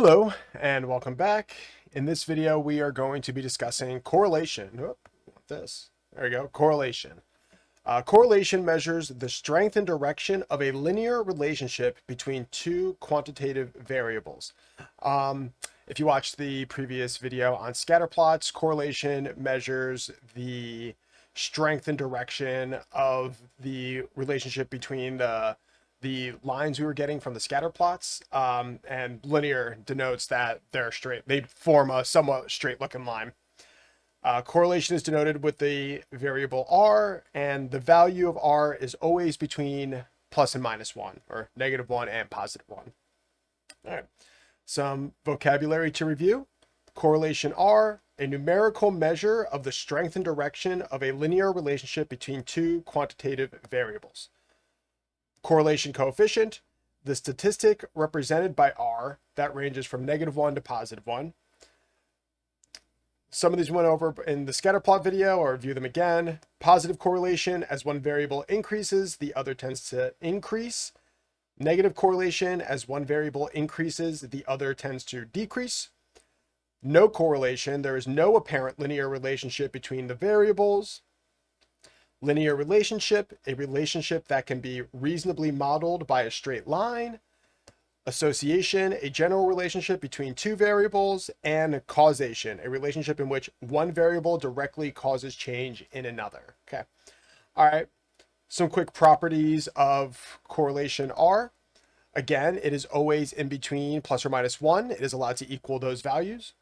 Hello and welcome back. In this video, we are going to be discussing correlation. Oh, this. There we go. Correlation. Correlation measures the strength and direction of a linear relationship between two quantitative variables. If you watched the previous video on scatter plots, correlation measures the strength and direction of the relationship between the lines we were getting from the scatter plots, and linear denotes that they're straight. They form a somewhat straight looking line. Correlation is denoted with the variable r, and the value of r is always between plus and minus 1, or -1 and +1. All right, some vocabulary to review. Correlation r, a numerical measure of the strength and direction of a linear relationship between two quantitative variables. Correlation coefficient, the statistic represented by r that ranges from -1 to +1. Some of these went over in the scatter plot video, or review them again. Positive correlation, as one variable increases, the other tends to increase. Negative correlation, as one variable increases, the other tends to decrease. No correlation, there is no apparent linear relationship between the variables. Linear relationship, a relationship that can be reasonably modeled by a straight line. Association, a general relationship between two variables. And causation, a relationship in which one variable directly causes change in another. Okay. All right. Some quick properties of correlation are, again, it is always in between plus or minus 1. It is allowed to equal those values.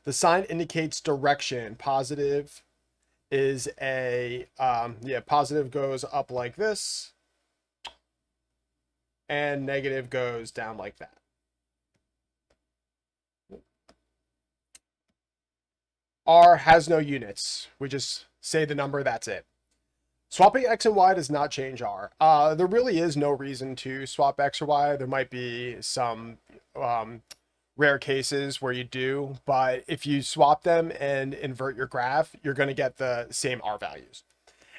The sign indicates direction. Positive is positive goes up like this, and negative goes down like that. R has no units. We just say the number, that's it. Swapping x and y does not change r. There really is no reason to swap x or y. There might be some rare cases where you do, but if you swap them and invert your graph, you're going to get the same r values.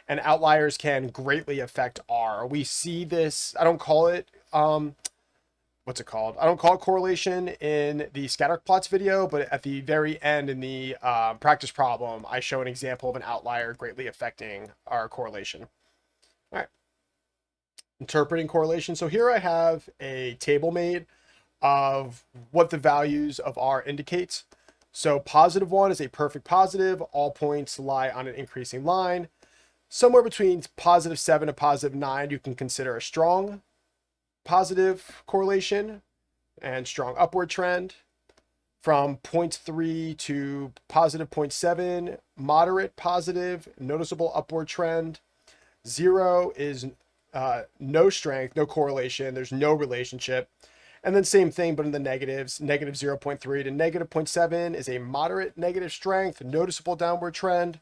And outliers can greatly affect r. We see this, I don't call it, what's it called? I don't call it correlation in the scatter plots video, but at the very end in the practice problem, I show an example of an outlier greatly affecting our correlation. All right. Interpreting correlation. So here I have a table made of what the values of r indicates. So +1 is a perfect positive. All points lie on an increasing line. Somewhere between +7 to +9, you can consider a strong positive correlation and strong upward trend. From 0.3 to +0.7, moderate positive, noticeable upward trend. 0 is no strength, no correlation, there's no relationship. And then same thing, but in the negatives, -0.3 to -0.7 is a moderate negative strength, noticeable downward trend.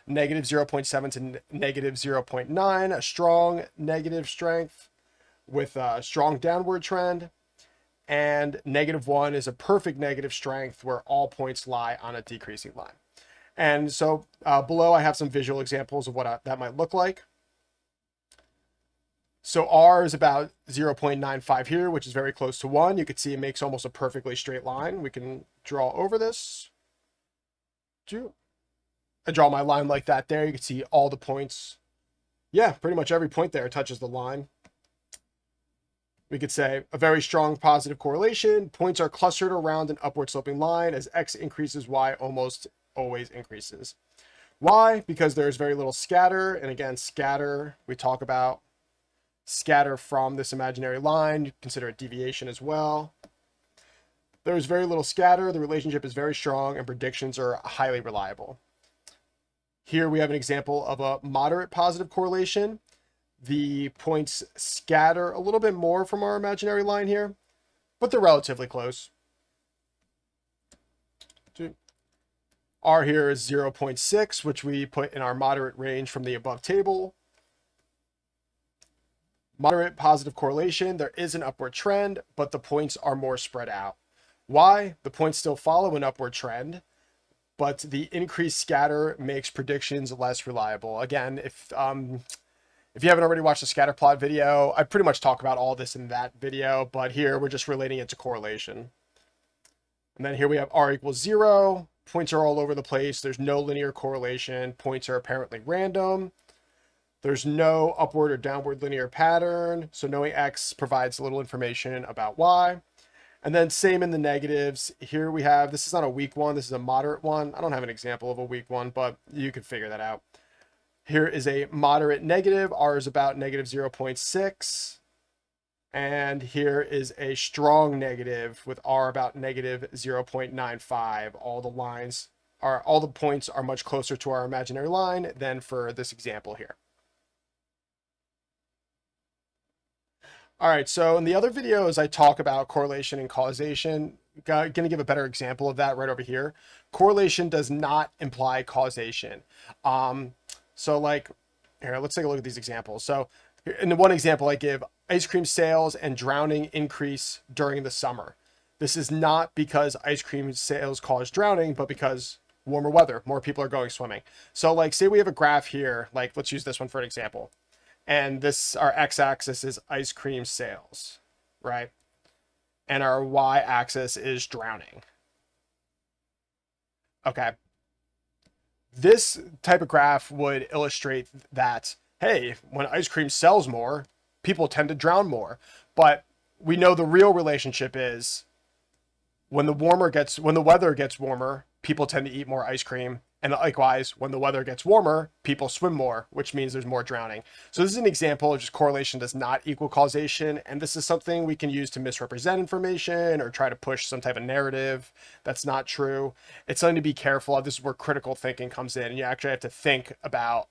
-0.7 to -0.9, a strong negative strength with a strong downward trend. And -1 is a perfect negative strength where all points lie on a decreasing line. And so below I have some visual examples of what that might look like. So r is about 0.95 here, which is very close to 1. You can see it makes almost a perfectly straight line. We can draw over this. I draw my line like that there. You can see all the points. Yeah, pretty much every point there touches the line. We could say a very strong positive correlation. Points are clustered around an upward sloping line. As x increases, y almost always increases. Why? Because there's very little scatter. And again, scatter, we talk about scatter from this imaginary line. You consider it deviation as well. There's very little scatter. The relationship is very strong and predictions are highly reliable. Here we have an example of a moderate positive correlation. The points scatter a little bit more from our imaginary line here, but they're relatively close. R here is 0.6, which we put in our moderate range from the above table. Moderate positive correlation, there is an upward trend, but the points are more spread out. Why? The points still follow an upward trend, but the increased scatter makes predictions less reliable. Again, if If you haven't already watched the scatter plot video, I pretty much talk about all this in that video, but here we're just relating it to correlation. And then here we have r equals 0. Points are all over the place. There's no linear correlation. Points are apparently random. There's no upward or downward linear pattern. So knowing x provides a little information about y. And then same in the negatives. Here we have, this is not a weak one. This is a moderate one. I don't have an example of a weak one, but you can figure that out. Here is a moderate negative. R is about negative 0.6. And here is a strong negative with R about negative 0.95. All the points are much closer to our imaginary line than for this example here. All right, so in the other videos, I talk about correlation and causation. Going to give a better example of that right over here. Correlation does not imply causation. So like, here, let's take a look at these examples. So in the one example I give, ice cream sales and drowning increase during the summer. This is not because ice cream sales cause drowning, but because warmer weather, more people are going swimming. So like, say we have a graph here, like let's use this one for an example. And this, our x-axis is ice cream sales, right? And our y-axis is drowning. Okay. This type of graph would illustrate that, hey, when ice cream sells more, people tend to drown more. But we know the real relationship is when the weather gets warmer, people tend to eat more ice cream. And likewise, when the weather gets warmer, people swim more, which means there's more drowning. So this is an example of just correlation does not equal causation. And this is something we can use to misrepresent information or try to push some type of narrative that's not true. It's something to be careful of. This is where critical thinking comes in. And you actually have to think about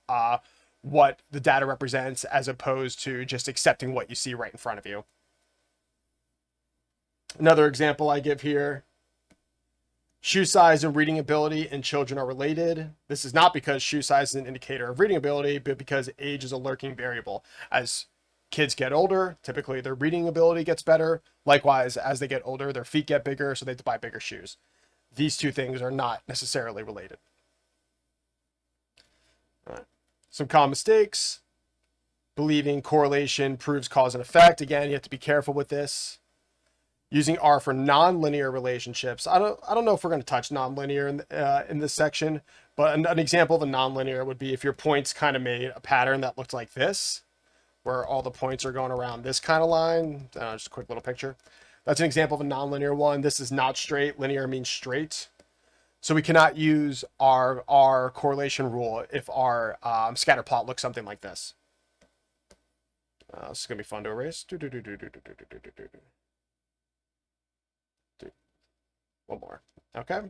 what the data represents as opposed to just accepting what you see right in front of you. Another example I give here. Shoe size and reading ability in children are related. This is not because shoe size is an indicator of reading ability, but because age is a lurking variable. As kids get older, typically their reading ability gets better. Likewise, as they get older, their feet get bigger, so they have to buy bigger shoes. These two things are not necessarily related. All right. Some common mistakes. Believing correlation proves cause and effect. Again, you have to be careful with this. Using R for nonlinear relationships. I don't know if we're going to touch nonlinear in this section, but an example of a nonlinear would be if your points kind of made a pattern that looked like this, where all the points are going around this kind of line. Just a quick little picture. That's an example of a nonlinear one. This is not straight. Linear means straight. So we cannot use our correlation rule if our scatter plot looks something like this. This is going to be fun to erase. One more. Okay.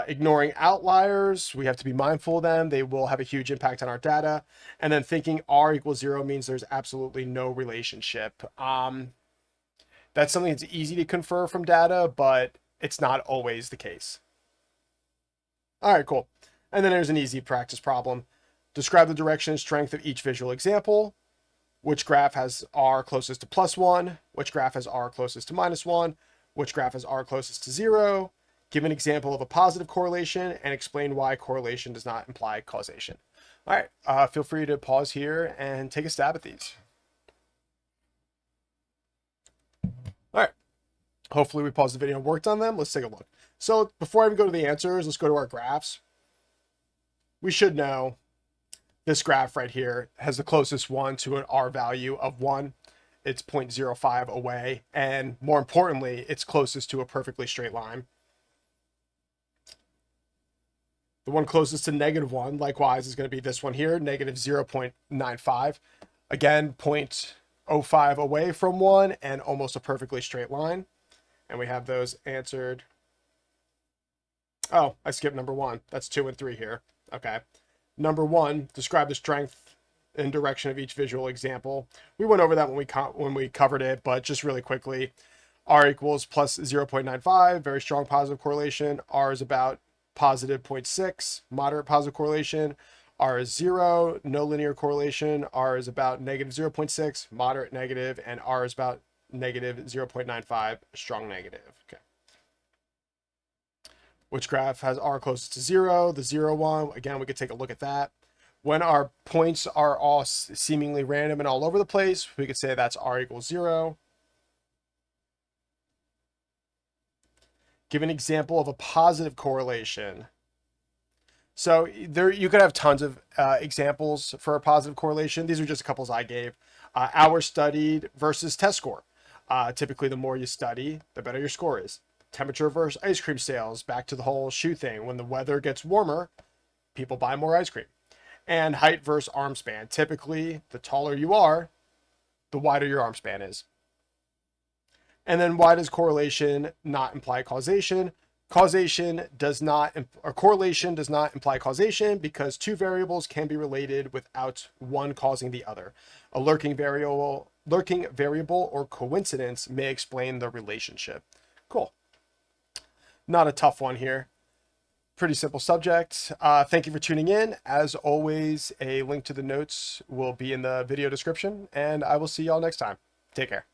Ignoring outliers, we have to be mindful of them. They will have a huge impact on our data. And then thinking R equals 0 means there's absolutely no relationship. That's something that's easy to confer from data, but it's not always the case. All right, cool. And then there's an easy practice problem. Describe the direction and strength of each visual example. Which graph has R closest to +1? Which graph has R closest to -1? Which graph is R closest to 0? Give an example of a positive correlation and explain why correlation does not imply causation. All right, feel free to pause here and take a stab at these. All right, hopefully we paused the video and worked on them. Let's take a look. So before I even go to the answers, let's go to our graphs. We should know this graph right here has the closest one to an R value of 1. It's 0.05 away, and more importantly, it's closest to a perfectly straight line. The one closest to -1, likewise, is going to be this one here, negative 0.95. Again, 0.05 away from 1 and almost a perfectly straight line. And we have those answered. Oh, I skipped number 1. That's 2 and 3 here. Okay. Number 1, describe the strength and direction of each visual example. We went over that when we covered it, but just really quickly, R equals plus 0.95, very strong positive correlation. R is about positive 0.6, moderate positive correlation. R is 0, no linear correlation. R is about negative 0.6, moderate negative, and R is about negative 0.95, strong negative. Okay. Which graph has R closest to 0? The 0 one. Again, we could take a look at that. When our points are all seemingly random and all over the place, we could say that's r equals 0. Give an example of a positive correlation. So there, you could have tons of examples for a positive correlation. These are just a couple I gave. Hours studied versus test score. Typically, the more you study, the better your score is. Temperature versus ice cream sales. Back to the whole shoe thing. When the weather gets warmer, people buy more ice cream. And height versus arm span. Typically, the taller you are, the wider your arm span is. And then why does correlation not imply causation? Correlation does not imply causation because two variables can be related without one causing the other. A lurking variable or coincidence may explain the relationship. Cool. Not a tough one here. Pretty simple subject. Thank you for tuning in. As always, a link to the notes will be in the video description, and I will see y'all next time. Take care.